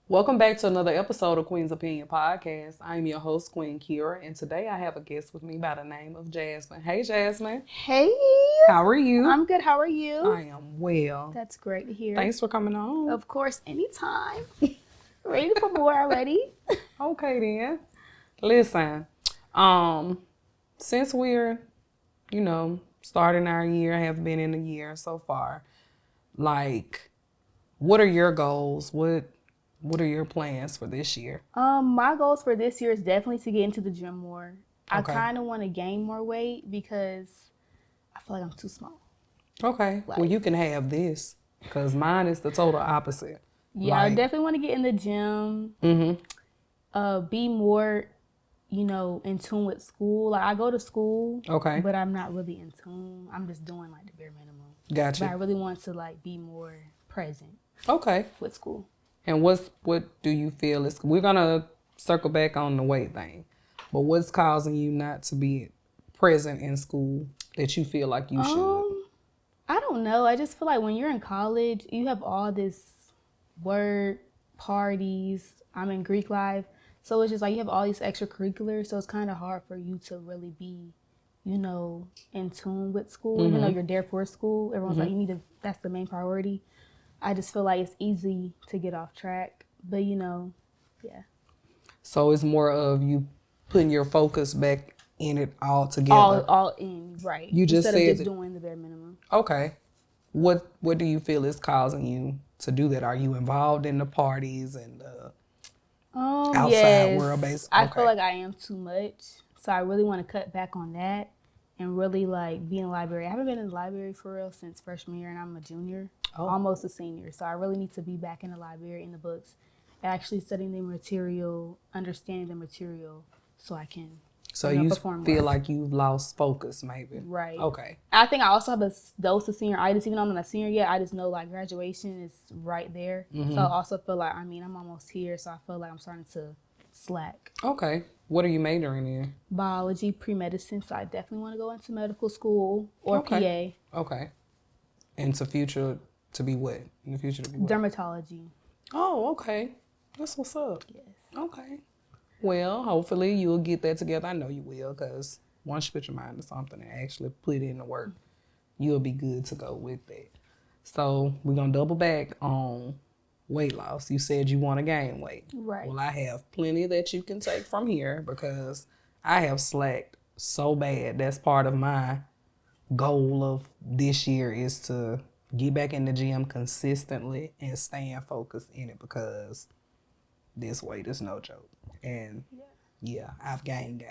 Welcome back to another episode of Queen's Opinion Podcast. I'm your host, Queen Kira, and today I have a guest with me by the name of Jasmine. Hey, Jasmine. Hey, How are you? I'm good. How are you? I am well. That's great to hear. Thanks for coming on. Of course, anytime. Ready for more already? Okay, then. Listen, since we're, starting our year, have been in a year so far, like, what are your goals? What are your plans for this year? My goals for this year is definitely to get into the gym more. I Okay. kind of want to gain more weight because I feel like I'm too small. Okay. Well, you can have this because mine is the total opposite. Yeah, I definitely want to get in the gym. Be more, in tune with school. Like I go to school, Okay. but I'm not really in tune. I'm just doing like the bare minimum. Gotcha. But I really want to like be more present. Okay. With school. And what do you feel is, we're gonna circle back on the weight thing, but what's causing you not to be present in school that you feel like you should? I don't know. I just feel like when you're in college, you have all this work, parties. I'm in Greek life. So it's just like you have all these extracurriculars. So it's kind of hard for you to really be, in tune with school. Even though you're there for school, everyone's like, that's the main priority. I just feel like it's easy to get off track. But, yeah. So it's more of you putting your focus back in it all together. All in, right. You just Instead said of just doing the bare minimum. Okay. What do you feel is causing you to do that? Are you involved in the parties and outside world basically? I feel like I am too much. So I really want to cut back on that and really like be in the library. I haven't been in the library for real since freshman year and I'm a junior, almost a senior. So I really need to be back in the library, in the books, actually studying the material, understanding the material so I can So you perform feel well. like you've lost focus maybe. Right. Okay. I think I also have a dose of senioritis. Even though I'm not a senior yet, I just know like graduation is right there. So I also feel like, I'm almost here. So I feel like I'm starting to slack. Okay. What are you majoring in? Biology, pre-medicine. So I definitely want to go into medical school or Okay. Okay. And to be what? In the future to be what? Dermatology. Oh, okay. That's what's up. Yes. Okay. Well, hopefully you'll get that together. I know you will, because once you put your mind to something and actually put it in the work, you'll be good to go with that. So we're going to double back on weight loss. You said you want to gain weight. Right. Well, I have plenty that you can take from here because I have slacked so bad. That's part of my goal of this year, is to get back in the gym consistently and staying focused in it, because this weight is no joke. And yeah, I've gained.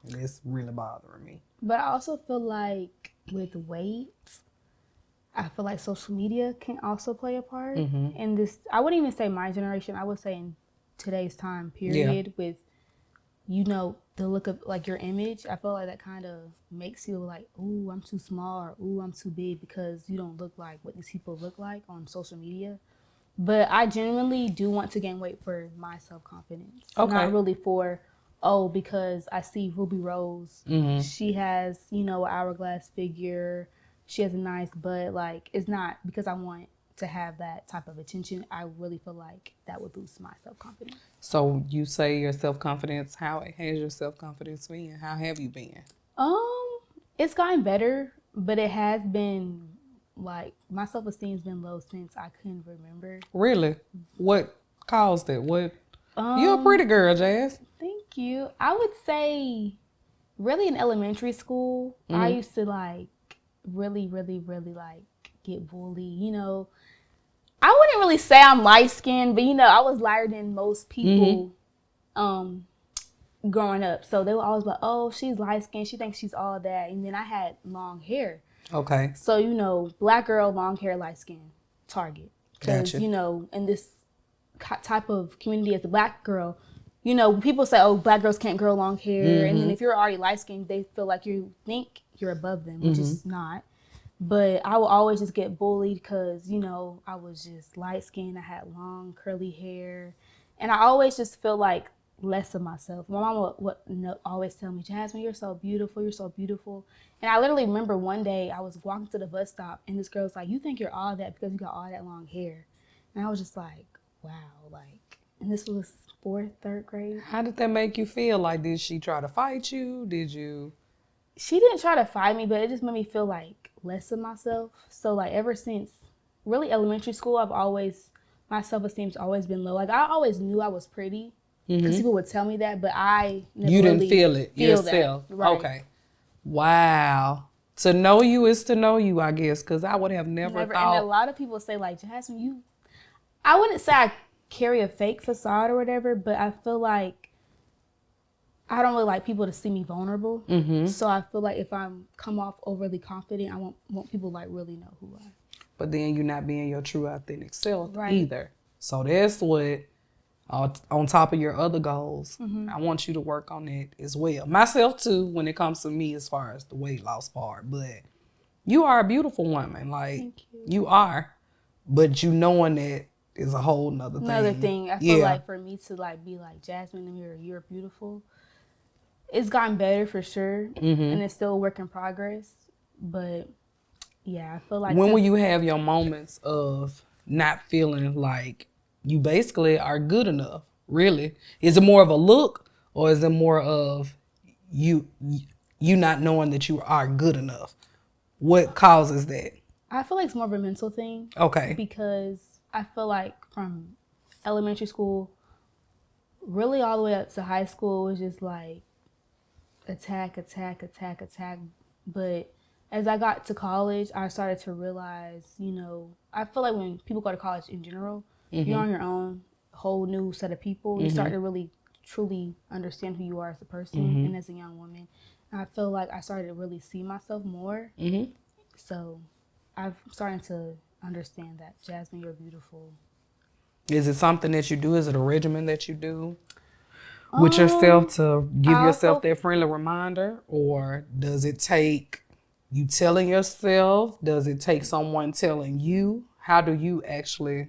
And it's really bothering me. But I also feel like with weight, I feel like social media can also play a part in this. I wouldn't even say my generation. I would say in today's time period, with, the look of like your image. I feel like that kind of makes you like, ooh, I'm too small, or ooh, I'm too big, because you don't look like what these people look like on social media. But I genuinely do want to gain weight for my self-confidence. Okay. Not really for, because I see Ruby Rose. She has, an hourglass figure. She has a nice butt. Like, it's not because I want to have that type of attention. I really feel like that would boost my self-confidence. So you say your self-confidence. How has your self-confidence been? How have you been? It's gotten better, but it has been like my self-esteem's been low since I couldn't remember. Really? What caused it? You're a pretty girl, Jazz. Thank you. I would say really in elementary school, I used to like really, really, really like get bullied. I wouldn't really say I'm light skinned, but I was lighter than most people growing up. So they were always like, oh, she's light skinned, she thinks she's all that. And then I had long hair. Okay. So, black girl, long hair, light skin, target. Because, Gotcha. In this type of community as a black girl, people say, oh, black girls can't grow long hair. And then if you're already light skinned, they feel like you think you're above them, which is not. But I would always just get bullied because, I was just light skinned. I had long, curly hair. And I always just feel like less of myself. My mama would always tell me, Jasmine, you're so beautiful. You're so beautiful. And I literally remember one day I was walking to the bus stop and this girl's like, you think you're all that because you got all that long hair. And I was just like, wow, like And this was fourth, third grade. How did that make you feel? Like, did she try to fight you? Did you? She didn't try to fight me, but it just made me feel like less of myself. So like ever since really elementary school, my self-esteem's always been low. Like I always knew I was pretty because people would tell me that, but I never You didn't really feel it that. yourself. Right. Okay. Wow. To know you is to know you, I guess, because I would have never thought. And a lot of people say like, Jasmine, I wouldn't say I carry a fake facade or whatever, but I feel like I don't really like people to see me vulnerable. So I feel like if I'm come off overly confident, I want people like really know who I am. But then you're not being your true authentic self either. So that's what, on top of your other goals, I want you to work on that as well. Myself too, when it comes to me as far as the weight loss part. But you are a beautiful woman. Like, Thank you. You are. But you knowing that is a whole nother thing. Another thing. I feel like for me to like be like, Jasmine, you're beautiful. It's gotten better for sure. And it's still a work in progress. But yeah, I feel like when will you have your moments of not feeling like you basically are good enough? Really? Is it more of a look, or is it more of you not knowing that you are good enough? What causes that? I feel like it's more of a mental thing. Okay. Because I feel like from elementary school, really all the way up to high school, it was just like attack. But as I got to college, I started to realize, I feel like when people go to college in general, you're on your own, whole new set of people. You start to really, truly understand who you are as a person and as a young woman. And I feel like I started to really see myself more. So I'm starting to understand that, Jasmine, you're beautiful. Is it something that you do? Is it a regimen that you do with yourself to give yourself that friendly reminder? Or does it take you telling yourself? Does it take someone telling you? How do you actually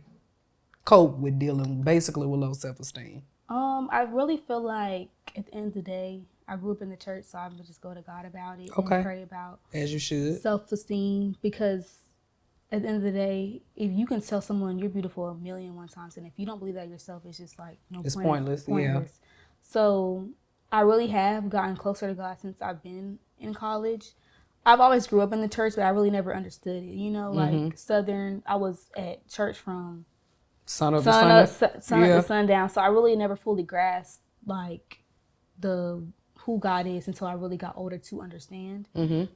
cope with dealing basically with low self-esteem? I really feel like at the end of the day, I grew up in the church, so I would just go to God about it and pray about as you should self-esteem, because at the end of the day, if you can tell someone you're beautiful 1,000,001 times, and if you don't believe that yourself, it's just like it's pointless. Yeah. So I really have gotten closer to God since I've been in college. I've always grew up in the church, but I really never understood it. Like Southern, I was at church from sun up to sundown. So I really never fully grasped like who God is until I really got older to understand.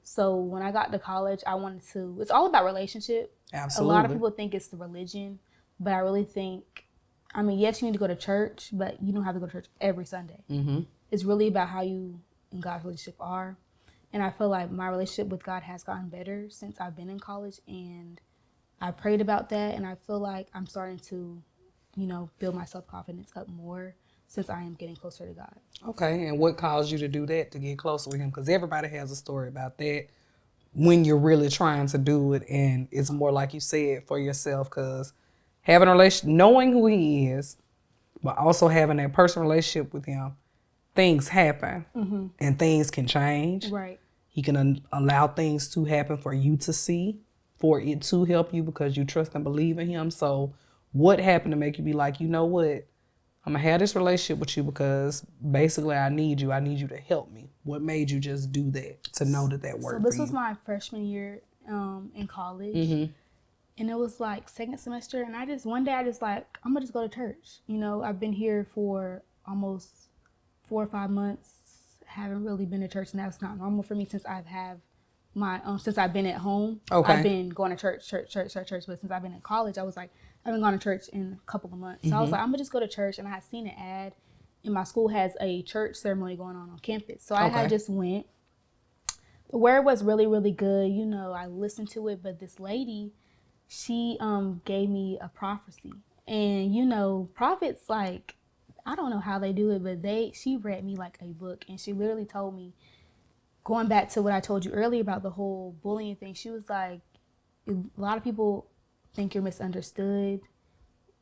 So when I got to college, it's all about relationship. Absolutely. A lot of people think it's the religion, but I really think, yes, you need to go to church, but you don't have to go to church every Sunday. It's really about how you and God's relationship are. And I feel like my relationship with God has gotten better since I've been in college, and I prayed about that, and I feel like I'm starting to, build my self-confidence up more since I am getting closer to God. Okay, and what caused you to do that, to get closer with him? Because everybody has a story about that when you're really trying to do it, and it's more like you said for yourself, because having a relationship, knowing who he is, but also having that personal relationship with him, things happen and things can change. Right. He can allow things to happen for you to see, for it to help you because you trust and believe in him. So what happened to make you be like, you know what? I'm going to have this relationship with you because basically I need you. I need you to help me. What made you just do that, to know that worked for you? So this was my freshman year in college. And it was like second semester. And one day I just like, I'm going to just go to church. I've been here for almost 4 or 5 months. Haven't really been to church, and that's not normal for me since since I've been at home. Okay. I've been going to church. But since I've been in college, I was like, I haven't gone to church in a couple of months. So I was like, I'm gonna just go to church, and I had seen an ad, and my school has a church ceremony going on campus. So I had just went. The word was really, really good. I listened to it, but this lady, she gave me a prophecy, and prophets, like, I don't know how they do it, but she read me like a book, and she literally told me, going back to what I told you earlier about the whole bullying thing, she was like, a lot of people think you're misunderstood,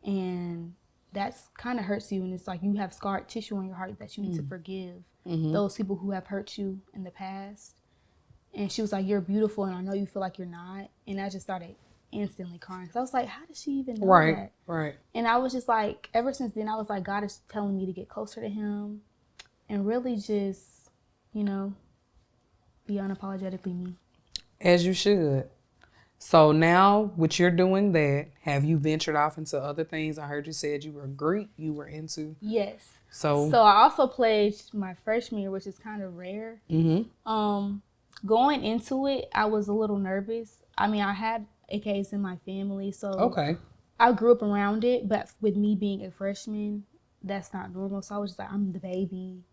and that's kind of hurts you, and it's like you have scarred tissue on your heart that you need to forgive those people who have hurt you in the past. And she was like, you're beautiful, and I know you feel like you're not. And that just started instantly crying. So I was like, how did she even know that? Right. And I was just like, ever since then, I was like, God is telling me to get closer to him and really just, you know, be unapologetically me. As you should. So now, with you're doing that, have you ventured off into other things? I heard you said you were Greek, you were into. Yes. So I also played my freshman year, which is kind of rare. Going into it, I was a little nervous. I mean, I had AKs in my family, so okay. I grew up around it. But with me being a freshman, that's not normal. So I was just like, I'm the baby.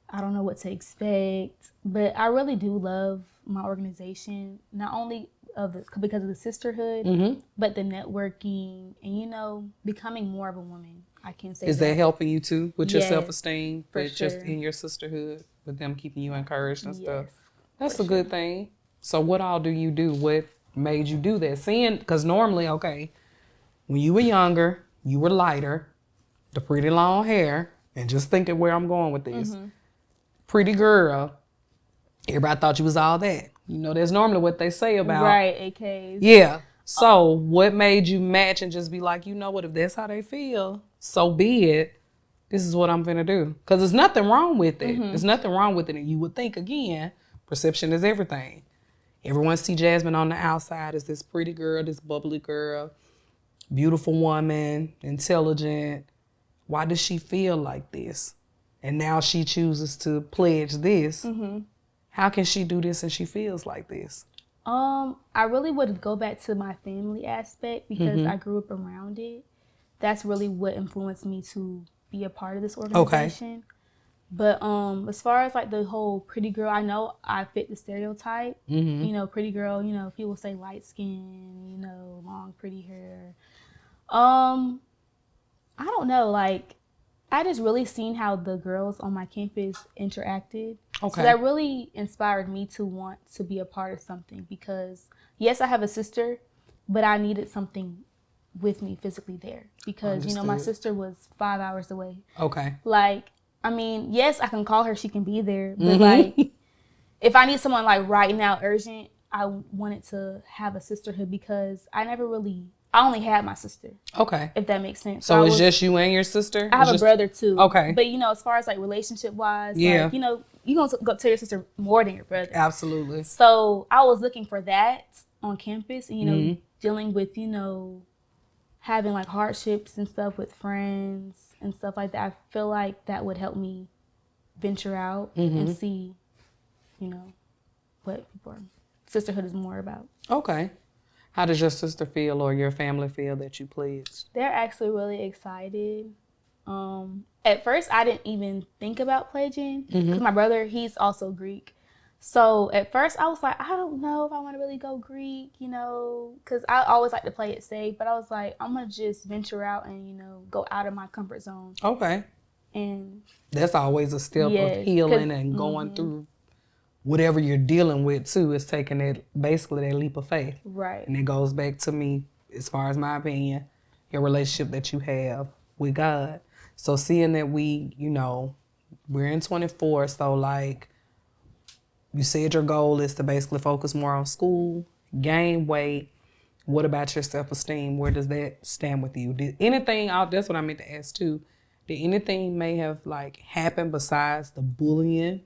I don't know what to expect. But I really do love my organization, not only because of the sisterhood, but the networking and, you know, becoming more of a woman. I can say Is that helping you too with your self-esteem, but sure. just in your sisterhood, with them keeping you encouraged and stuff? That's for a good thing. So what all do you do? What made you do that? Seeing, because normally, okay, when you were younger, you were lighter, the pretty long hair, and just thinking where I'm going with this. Pretty girl, everybody thought you was all that. You know, that's normally what they say about. Right, AKs. Yeah. So what made you match and just be like, you know what, if that's how they feel, so be it. This is what I'm gonna do. Because there's nothing wrong with it. There's nothing wrong with it. And you would think, again, perception is everything. Everyone see Jasmine on the outside as this pretty girl, this bubbly girl, beautiful woman, intelligent. Why does she feel like this? And now she chooses to pledge this. How can she do this and she feels like this? I really would go back to my family aspect because I grew up around it. That's really what influenced me to be a part of this organization. Okay. But as far as like the whole pretty girl, I know I fit the stereotype. You know, pretty girl, you know, people say light skin, you know, long pretty hair. I don't know, like I just really seen how the girls on my campus interacted. Okay. So that really inspired me to want to be a part of something because, yes, I have a sister, but I needed something with me physically there because, you know, my sister was 5 hours away. Okay. Like, I mean, yes, I can call her. She can be there. But, like, if I need someone, like, right now, urgent, I wanted to have a sisterhood because I only had my sister. Okay. If that makes sense. So it's just you and your sister? I have a brother too. Okay. But, you know, as far as like relationship wise, like, you know, you're going to go to your sister more than your brother. Absolutely. So I was looking for that on campus and, you know, dealing with, you know, having like hardships and stuff with friends and stuff like that. I feel like that would help me venture out and see, you know, what sisterhood is more about. Okay. How does your sister feel or your family feel that you pledged? They're actually really excited. At first, I didn't even think about pledging because my brother, he's also Greek. So at first, I was like, I don't know if I want to really go Greek, you know, because I always like to play it safe. But I was like, I'm going to just venture out and, you know, go out of my comfort zone. Okay. And that's always a step of healing and going through whatever you're dealing with too, is taking that, basically that leap of faith. Right. And it goes back to me, as far as my opinion, your relationship that you have with God. So seeing that we, you know, we're in 24, so like you said your goal is to basically focus more on school, gain weight. What about your self-esteem? Where does that stand with you? Did anything, that's what I meant to ask too, did anything may have like happened besides the bullying?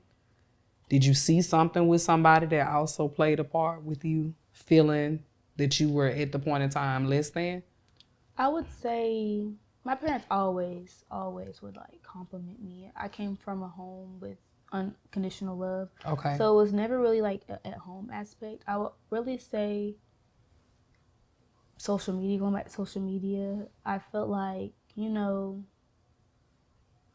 Did you see something with somebody that also played a part with you feeling that you were at the point in time less than? I would say my parents always would like compliment me. I came from a home with unconditional love. Okay. So it was never really like an at-home aspect. I would really say social media, going back to social media, I felt like, you know,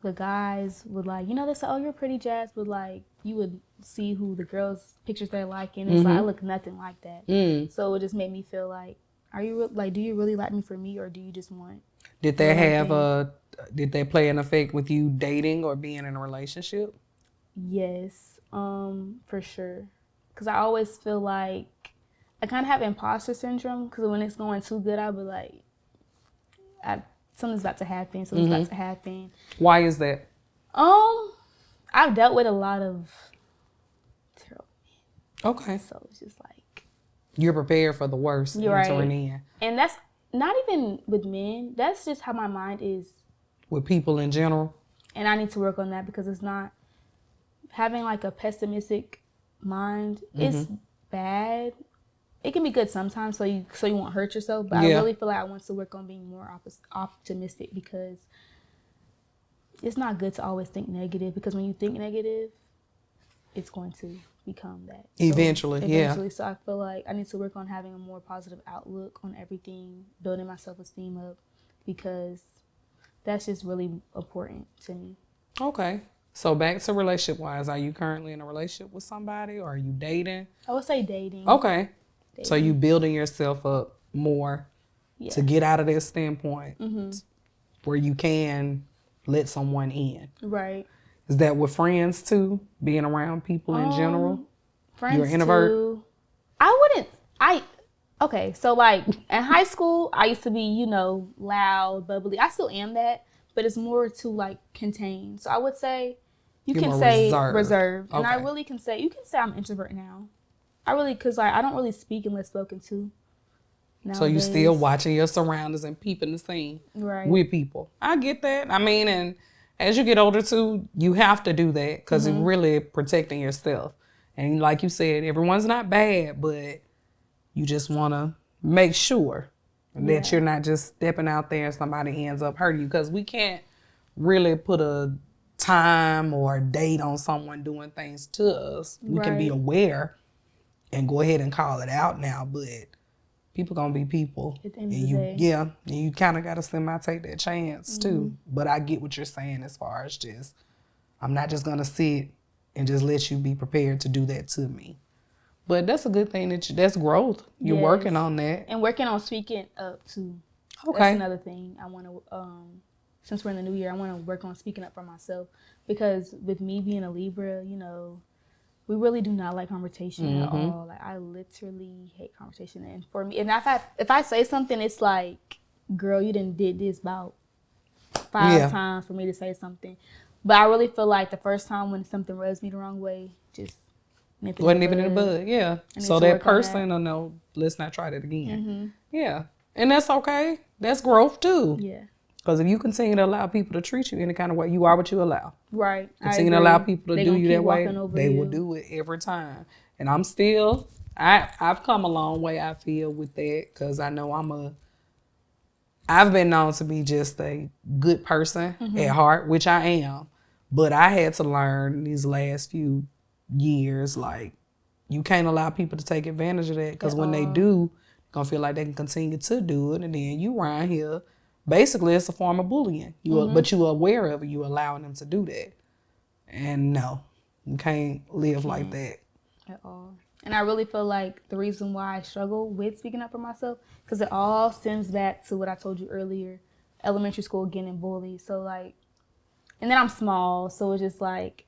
the guys would like, you know, they say, oh, you're pretty, Jazz, but like you would see who the girls' pictures they're liking. It's like I look nothing like that. So it just made me feel like, do you really like me for me, or do you just want? Did they play an effect with you dating or being in a relationship? Yes, for sure. Because I always feel like I kind of have imposter syndrome. Because when it's going too good, I'll be like, something's about to happen. Something's about to happen. Why is that? I've dealt with a lot of terrible men. Okay. So it's just like, You're prepared for the worst entering in. And that's not even with men. That's just how my mind is. With people in general. And I need to work on that because it's not having like a pessimistic mind is bad. It can be good sometimes, so you won't hurt yourself. But I really feel like I want to work on being more optimistic because it's not good to always think negative. Because when you think negative, it's going to become that. Eventually. So I feel like I need to work on having a more positive outlook on everything, building my self-esteem up, because that's just really important to me. Okay. So back to relationship-wise, are you currently in a relationship with somebody or are you dating? I would say dating. Okay. Dating. So you building yourself up more to get out of that standpoint where you can let someone in. Right. Is that with friends too? Being around people in general? Friends You're an introvert? too. Okay, so like in high school, I used to be, loud, bubbly. I still am that, but it's more to like contain. So I would say you can say reserved. Okay. And I really can say, you can say I'm an introvert now. Because I don't really speak unless spoken to. Nowadays. So you still watching your surroundings and peeping the scene with people. I get that. I mean, and as you get older too, you have to do that because it's really protecting yourself. And like you said, everyone's not bad, but you just want to make sure that you're not just stepping out there and somebody ends up hurting you, because we can't really put a time or a date on someone doing things to us. We can be aware and go ahead and call it out now, but people gonna be people. At the end of the day. Yeah, and you kind of got to take that chance too. But I get what you're saying as far as just, I'm not just gonna sit and just let you be prepared to do that to me. But that's a good thing that's growth. You're working on that. And working on speaking up too. Okay. That's another thing I want to, since we're in the new year, I want to work on speaking up for myself, because with me being a Libra, we really do not like confrontation at all. Like, I literally hate confrontation. And for me, and if I say something, it's like, girl, you done did this about 5 times for me to say something. But I really feel like the first time when something rubs me the wrong way, just nip it in the bud. Yeah. So that person will know, let's not try that again. Yeah. And that's okay. That's growth too. Yeah. Because if you continue to allow people to treat you any kind of way, you are what you allow. Right. Continue to allow people to do you that way, they will do it every time. And I'm still, I've come a long way, I feel, with that, because I know I've been known to be just a good person at heart, which I am. But I had to learn these last few years, like, you can't allow people to take advantage of that, because when they do, you're going to feel like they can continue to do it. And then you around here, basically, it's a form of bullying. But you're aware of it. You're allowing them to do that. And no, you can't live like that. At all. And I really feel like the reason why I struggle with speaking up for myself, because it all stems back to what I told you earlier, elementary school, getting bullied. So, like, and then I'm small, so it's just like,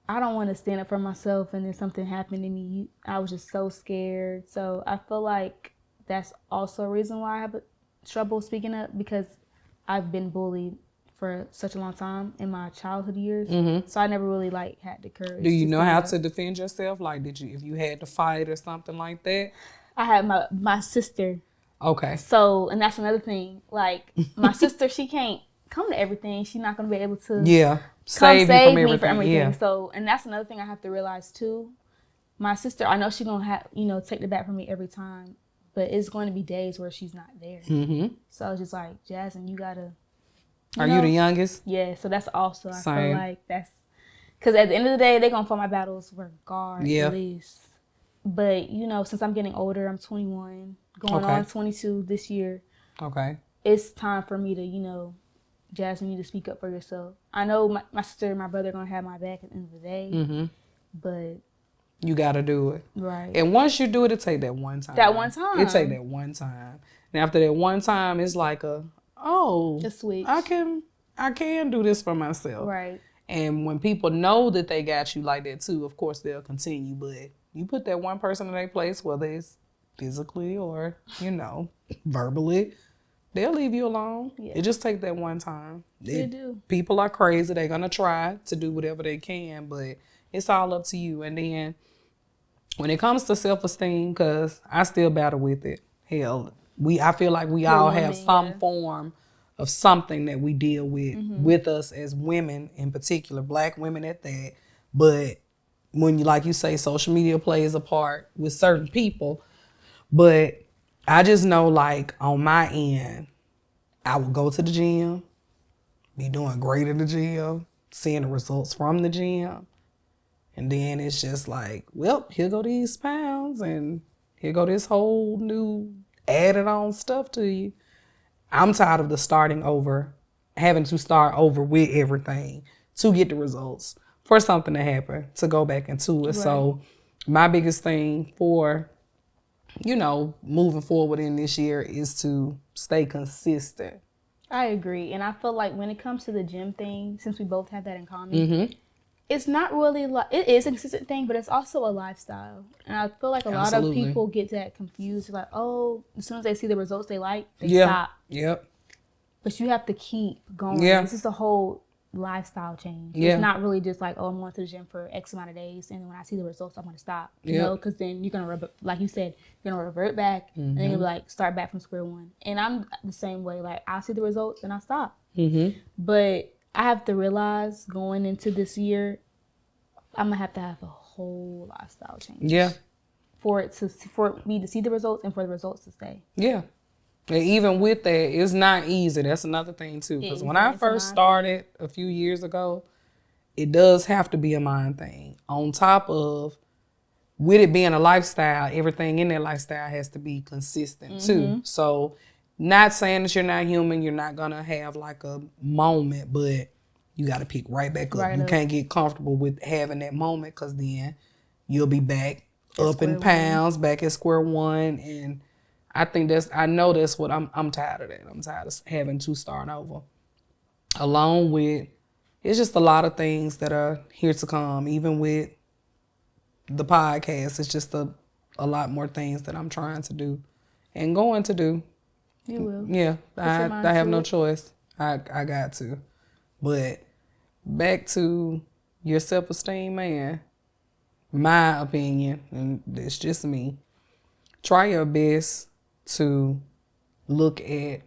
I don't want to stand up for myself and then something happened to me. I was just so scared. So I feel like that's also a reason why I have trouble speaking up, because I've been bullied for such a long time in my childhood years. So I never really had the courage. Do you know how to defend yourself? Like, if you had to fight or something like that? I had my sister. Okay. So, and that's another thing. Like, my sister, she can't come to everything. She's not going to be able to save me from everything. Yeah. So, and that's another thing I have to realize too. My sister, I know she's going to have, take the bat from me every time. But it's going to be days where she's not there. So I was just like, Jasmine, you got to... Are you the youngest? Yeah, so that's also, I feel like that's... Because at the end of the day, they're going to fight my battles regardless. But, since I'm getting older, I'm 21, going on 22 this year. Okay. It's time for me to, Jasmine, you need to speak up for yourself. I know my sister and my brother are going to have my back at the end of the day. But... You got to do it. Right. And once you do it, it take that one time. It take that one time. And after that one time, it's like a switch. I can do this for myself. Right. And when people know that they got you like that too, of course they'll continue. But you put that one person in their place, whether it's physically or, verbally, they'll leave you alone. Yeah. It just takes that one time. They do. People are crazy. They're going to try to do whatever they can, but it's all up to you. And then when it comes to self-esteem, because I still battle with it. Hell, I feel like we For all women, have some yeah. form of something that we deal with us as women, in particular, Black women at that. But when you, like you say, social media plays a part with certain people. But I just know, like, on my end, I would go to the gym, be doing great in the gym, seeing the results from the gym. And then it's just like, well, here go these pounds and here go this whole new added on stuff to you. I'm tired of the starting over, having to start over with everything to get the results for something to happen, to go back into it. Right. So my biggest thing for, moving forward in this year is to stay consistent. I agree. And I feel like when it comes to the gym thing, since we both have that in common, it's not really like, it is a consistent thing, but it's also a lifestyle. And I feel like a lot of people get that confused. Like, oh, as soon as they see the results they like, they stop. Yep. But you have to keep going. Yeah. This is a whole lifestyle change. Yeah. It's not really just like, oh, I'm going to the gym for X amount of days, and then when I see the results, I'm going to stop. You know, because then you're going to, like you said, you're going to revert back, and then you'll be like, start back from square one. And I'm the same way. Like, I see the results, and I stop. But I have to realize going into this year, I'm going to have a whole lifestyle change. Yeah. For me to see the results and for the results to stay. Yeah. And even with that, it's not easy. That's another thing too. Because when I first started a few years ago, it does have to be a mind thing. On top of, with it being a lifestyle, everything in that lifestyle has to be consistent too. So not saying that you're not human, you're not going to have like a moment, but you got to pick right back up. You can't get comfortable with having that moment, because then you'll be back up in pounds, back at square one. And I know that's what I'm tired of that. I'm tired of having to start over. Along with, it's just a lot of things that are here to come. Even with the podcast, it's just a lot more things that I'm trying to do and going to do. You will. Yeah, I have no choice. I got to. But back to your self-esteem, man, my opinion, and it's just me, try your best to look at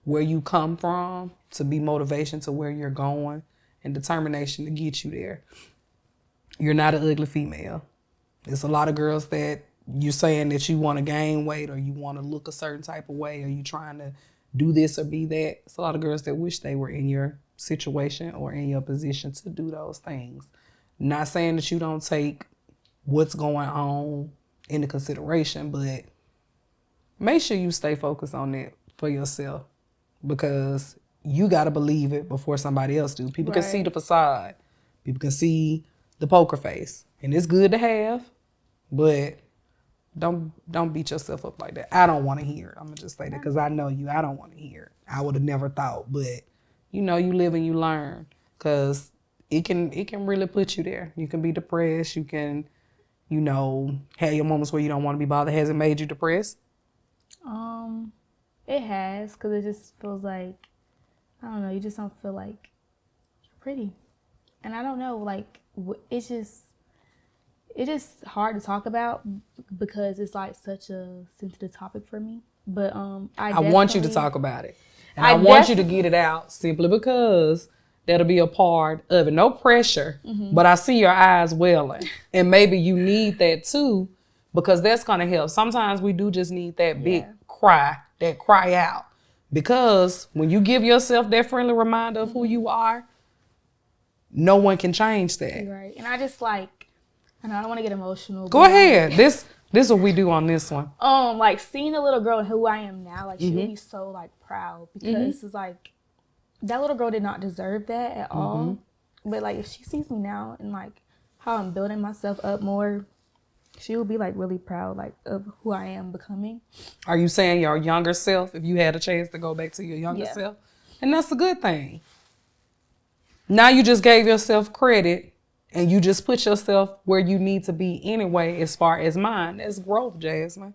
where you come from to be motivation to where you're going and determination to get you there. You're not an ugly female. There's a lot of girls that you're saying that you want to gain weight or you want to look a certain type of way or you trying to do this or be that. It's a lot of girls that wish they were in your situation or in your position to do those things. Not saying that you don't take what's going on into consideration, but make sure you stay focused on it for yourself, because you got to believe it before somebody else do. People can see the facade. People can see the poker face. And it's good to have, but don't beat yourself up like that. I don't want to hear it. I'm going to just say that because I know you. I don't want to hear it. I would have never thought. But, you live and you learn, because it can really put you there. You can be depressed. You can, have your moments where you don't want to be bothered. Has it made you depressed? It has, because it just feels like, I don't know, you just don't feel like you're pretty. And I don't know, like, it's just hard to talk about because it's like such a sensitive topic for me. But I want you to talk about it. And I want you to get it out simply because that'll be a part of it. No pressure, but I see your eyes welling. And maybe you need that too, because that's going to help. Sometimes we do just need that big cry, that cry out. Because when you give yourself that friendly reminder of who you are, no one can change that. Right. And I just like, I don't want to get emotional. Go ahead. This is what we do on this one. Like seeing a little girl who I am now, like she'll be so like proud, because it's like that little girl did not deserve that at all. But like if she sees me now and like how I'm building myself up more, she will be like really proud like of who I am becoming. Are you saying your younger self, if you had a chance to go back to your younger self? And that's a good thing. Now you just gave yourself credit and you just put yourself where you need to be anyway. As far as mine, that's growth, Jasmine.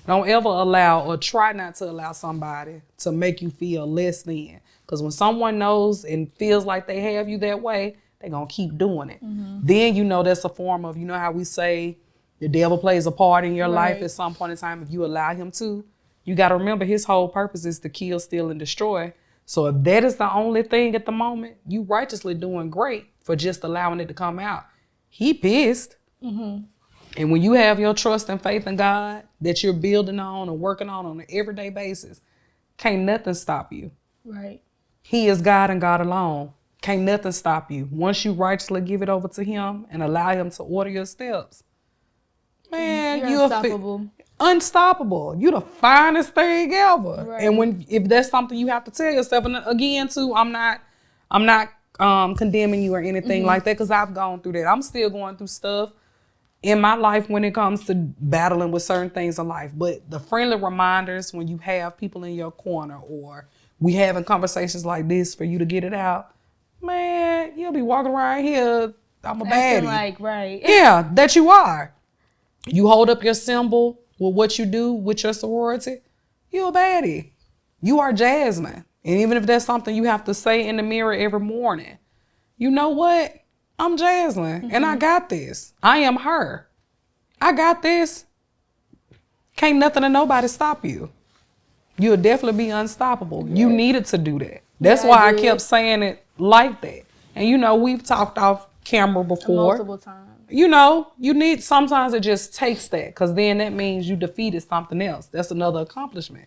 Don't ever allow or try not to allow somebody to make you feel less than. Because when someone knows and feels like they have you that way, they're going to keep doing it. Then that's a form of, how we say The devil plays a part in your life Right. at some point in time if you allow him to. You got to remember his whole purpose is to kill, steal, and destroy. So if that is the only thing at the moment, you righteously doing great for just allowing it to come out. He pissed. And when you have your trust and faith in God that you're building on and working on an everyday basis, can't nothing stop you. Right. He is God and God alone. Can't nothing stop you. Once you righteously give it over to him and allow him to order your steps, man, You're you're unstoppable. unstoppable. You the finest thing ever. Right. And if that's something you have to tell yourself, and again too, I'm not condemning you or anything like that, because I've gone through that. I'm still going through stuff in my life when it comes to battling with certain things in life. But the friendly reminders when you have people in your corner, or we having conversations like this for you to get it out, man, you'll be walking around here, I'm a Acting baddie. like, right. Yeah, that you are. You hold up your symbol with what you do with your sorority, you're a baddie. You are Jasmine. And even if that's something you have to say in the mirror every morning, you know what? I'm Jasmine and I got this. I am her. I got this. Can't nothing or nobody stop you. You'll definitely be unstoppable. You needed to do that. That's Yeah, why I did. kept saying it like that. And you know, we've talked off camera before. Multiple times. You know, you need, sometimes it just takes that, because then that means you defeated something else. That's another accomplishment.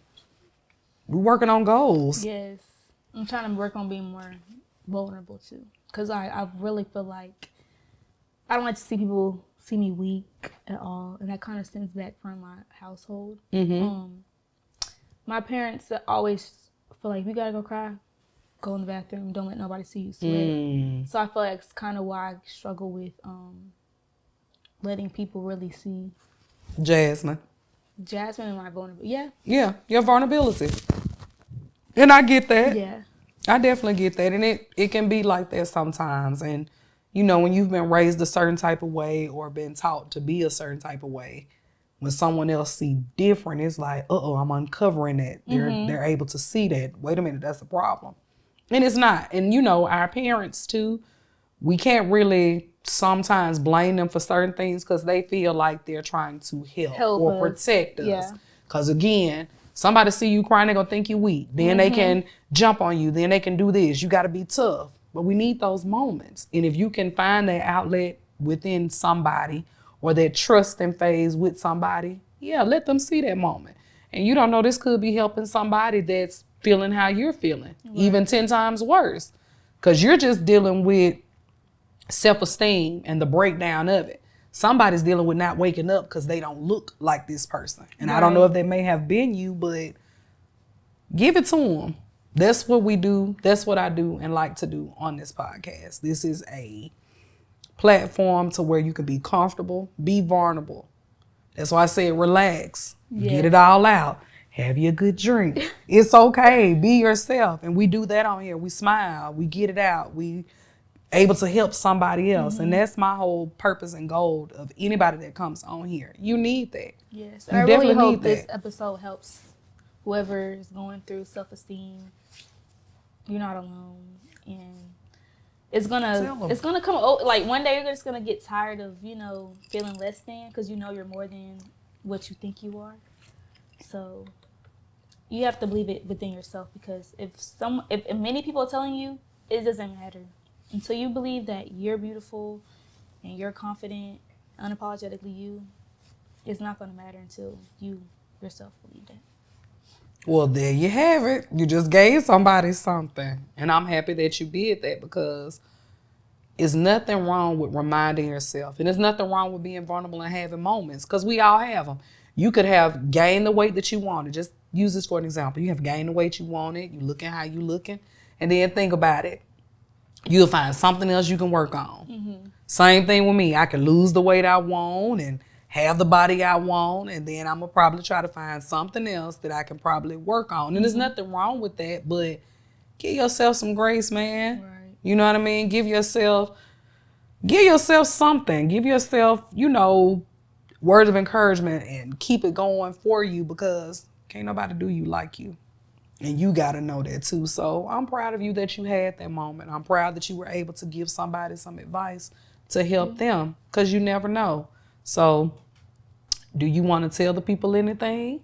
We're working on goals. Yes. I'm trying to work on being more vulnerable too. Because I really feel like I don't like to see people see me weak at all. And that kind of stems back from my household. My parents always feel like, if you gotta go cry, go in the bathroom. Don't let nobody see you sweat. So I feel like it's kind of why I struggle with letting people really see Jasmine. Jasmine and my vulnerability. Yeah. Yeah, your vulnerability. And I get that. Yeah. I definitely get that. And it can be like that sometimes. And, you know, when you've been raised a certain type of way or been taught to be a certain type of way, when someone else see different, it's like, I'm uncovering that. They're able to see that. Wait a minute, that's a problem. And it's not. And, you know, our parents too, we can't really sometimes blame them for certain things because they feel like they're trying to help or us. protect us. Yeah. Because again, somebody see you crying, they're going to think you weak. Then they can jump on you. Then they can do this. You got to be tough. But we need those moments. And if you can find that outlet within somebody or that trust and phase with somebody, yeah, let them see that moment. And you don't know, this could be helping somebody that's feeling how you're feeling, even 10 times worse. Because you're just dealing with self-esteem and the breakdown of it. Somebody's dealing with not waking up because they don't look like this person. And I don't know if they may have been you, but give it to them. That's what we do. That's what I do and like to do on this podcast. This is a platform to where you can be comfortable, be vulnerable. That's why I said relax, get it all out, have you a good drink. It's okay, be yourself. And we do that on here. We smile, we get it out, we able to help somebody else. And that's my whole purpose and goal of anybody that comes on here. You need that. Yes. You I really definitely hope need this that. episode helps whoever is going through self-esteem. You're not alone. And it's gonna come, like one day you're just gonna get tired of, feeling less than, because you're more than what you think you are. So you have to believe it within yourself, because if many people are telling you, it doesn't matter. Until you believe that you're beautiful and you're confident, unapologetically you, it's not going to matter until you yourself believe that. Well, there you have it. You just gave somebody something. And I'm happy that you did that, because it's nothing wrong with reminding yourself. And there's nothing wrong with being vulnerable and having moments, because we all have them. You could have gained the weight that you wanted. Just use this for an example. You have gained the weight you wanted. You looking how you looking. And then think about it. You'll find something else you can work on. Same thing with me. I can lose the weight I want and have the body I want, and then I'm going to probably try to find something else that I can probably work on. And there's nothing wrong with that, but give yourself some grace, man. Right. You know what I mean? Give yourself something. Give yourself, words of encouragement and keep it going for you, because can't nobody do you like you. And you got to know that too. So I'm proud of you that you had that moment. I'm proud that you were able to give somebody some advice to help them, because you never know. So Do you want to tell the people anything?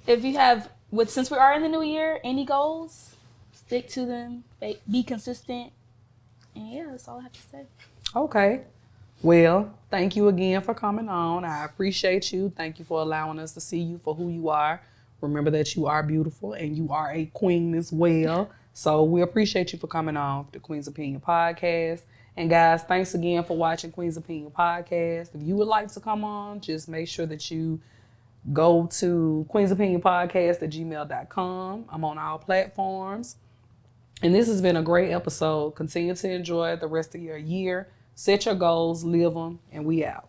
If you have, since we are in the new year, any goals, stick to them, be consistent, and yeah, that's all I have to say. Okay. Well, thank you again for coming on. I appreciate you. Thank you for allowing us to see you for who you are. Remember that you are beautiful and you are a queen as well. So we appreciate you for coming on the Queen's Opinion Podcast. And guys, thanks again for watching Queen's Opinion Podcast. If you would like to come on, just make sure that you go to queensopinionpodcast@gmail.com. I'm on all platforms. And this has been a great episode. Continue to enjoy the rest of your year. Set your goals, live them, and we out.